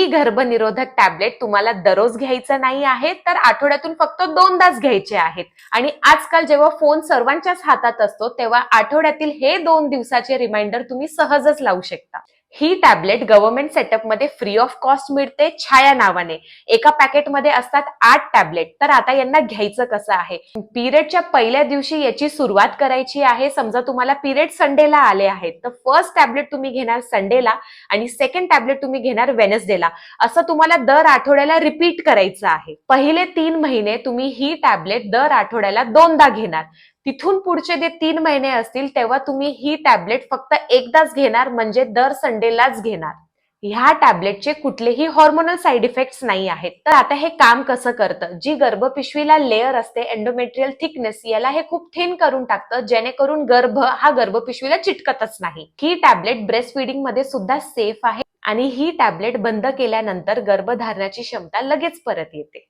ही गर्भनिरोधक tablet तुम्हाला दररोज घ्यायचं नाही आहे, तर आठवड्यातून फक्त 2दाच घ्यायचे आहेत. आणि आजकाल जेव्हा फोन सर्वांच्याच हातात असतो, तेव्हा आठवड्यातील हे 2 दिवसाचे रिमाइंडर तुम्ही सहजच लावू शकता. ही टॅबलेट गव्हर्नमेंट सेटअपमध्ये फ्री ऑफ कॉस्ट मिळते छाया नावाने. एका पॅकेटमध्ये असतात 8 टॅबलेट. तर आता यांना घ्यायचं कसं आहे? पिरियडच्या पहिल्या दिवशी याची सुरुवात करायची आहे. समजा तुम्हाला पिरियड संडेला आले आहेत, तर फर्स्ट टॅबलेट तुम्ही घेणार संडेला आणि सेकंड टॅबलेट तुम्ही घेणार वेनसडेला. असं तुम्हाला दर आठवड्याला रिपीट करायचं आहे. पहिले 3 महिने तुम्ही ही टॅबलेट दर आठवड्याला 2दा घेणार. तिथून पुढचे जे 3 महिने असतील तेव्हा तुम्ही ही टॅबलेट फक्त एकदाच घेणार, म्हणजे दर संडेलाच घेणार. ह्या टॅबलेटचे कुठलेही हॉर्मोनल साईड इफेक्ट्स नाही आहेत. तर आता हे काम कसं करतं? जी गर्भपिशवीला लेअर असते एंडोमेट्रियल थिकनेस, याला हे खूप थिन करून टाकतं, जेणेकरून गर्भ हा गर्भपिशवीला चिटकतच नाही. ही टॅबलेट ब्रेस्ट फीडिंग मध्ये सुद्धा सेफ आहे आणि ही टॅबलेट बंद केल्यानंतर गर्भधारणाची क्षमता लगेच परत येते.